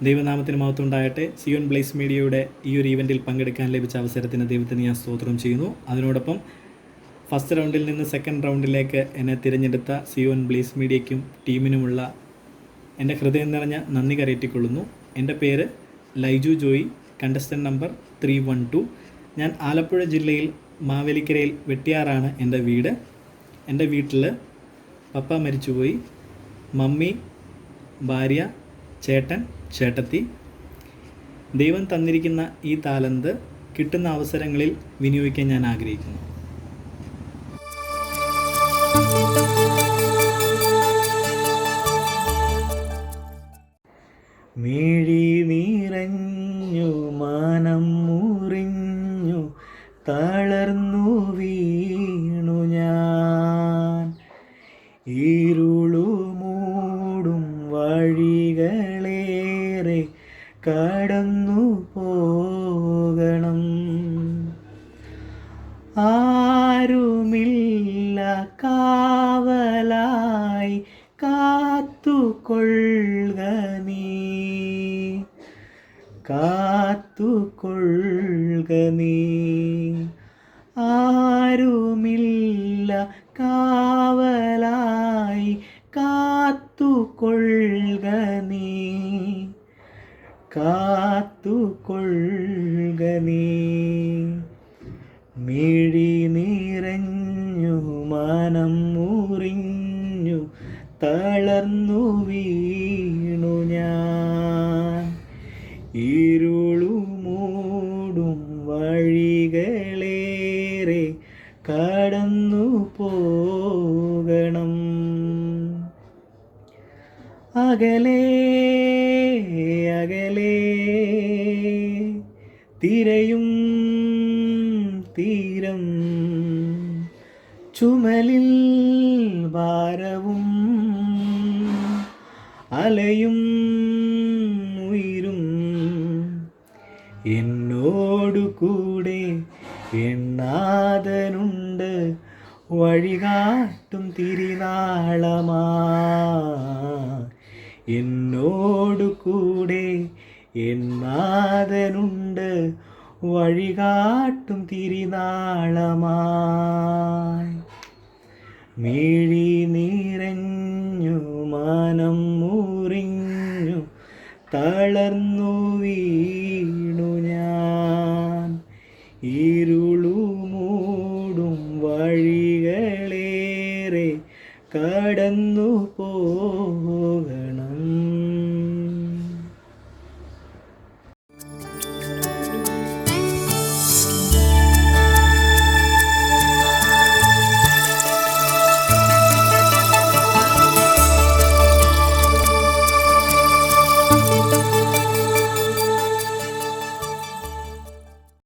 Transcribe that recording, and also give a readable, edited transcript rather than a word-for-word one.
ദൈവനാമത്തിന് മഹത്വം ഉണ്ടാകട്ടെ. സിയോൻ ബ്ലേസ് മീഡിയയുടെ ഈ ഒരു ഈവൻറ്റിൽ പങ്കെടുക്കാൻ ലഭിച്ച അവസരത്തിന് ദൈവത്തിന് ഞാൻ സ്തോത്രം ചെയ്യുന്നു. അതിനോടൊപ്പം ഫസ്റ്റ് റൗണ്ടിൽ നിന്ന് സെക്കൻഡ് റൗണ്ടിലേക്ക് എന്നെ തിരഞ്ഞെടുത്ത സിയോൻ ബ്ലേസ് മീഡിയയ്ക്കും ടീമിനുമുള്ള എൻ്റെ ഹൃദയം നിറഞ്ഞ നന്ദി കരയറ്റിക്കൊള്ളുന്നു. എൻ്റെ പേര് ലൈജു ജോയി, കണ്ടസ്റ്റൻ്റ് നമ്പർ 312. ഞാൻ ആലപ്പുഴ ജില്ലയിൽ മാവേലിക്കരയിൽ വെട്ടിയാറാണ് എൻ്റെ വീട്. എൻ്റെ വീട്ടിൽ പപ്പ മരിച്ചുപോയി, മമ്മി, ഭാര്യ, ചേട്ടൻ, ചേട്ടത്തി. ദൈവം തന്നിരിക്കുന്ന ഈ താലന്ത് കിട്ടുന്ന അവസരങ്ങളിൽ വിനിയോഗിക്കാൻ ഞാൻ ആഗ്രഹിക്കുന്നു. മിഴി നിറഞ്ഞു മാനം മുറിഞ്ഞു തളർന്നു വീണു ഞാൻ, ഇരുളു മൂടും വഴികളേറെ കടന്നു പോകണം. ആരുമില്ല കാവലായി കാത്തുകൊള്ളുക നീ, കാത്തുകൊള്ളുക നീ. ആരുമില്ല കാവലായി കാത്തുകൊള്ളുക നീ, കാത്തുകൊള്ളുക നീ. മിഴി നിറഞ്ഞു മനം മുറിഞ്ഞു തളർന്നു വീണു ഞാൻ, ഇരുളു മൂടും വഴികളേറെ കടന്നു പോകണം. അകലേ അകലേ തിരയും തീരം, ചുമലിൽ ഭാരവും അലയും ഉയരും. എന്നോടു കൂടെ എന്നാഥനുണ്ട്, വഴികാട്ടും തിരുനാളമാ. എന്നോടു കൂടെ എന്നാഥനുണ്ട്, വഴികാട്ടും തിരുനാളമായി. മിഴി നിറഞ്ഞു മനം മുറിഞ്ഞു തളർന്നു വീണു ഞാൻ, ഇരുളു മൂടും വഴികളേറെ കടന്നു പോകണം.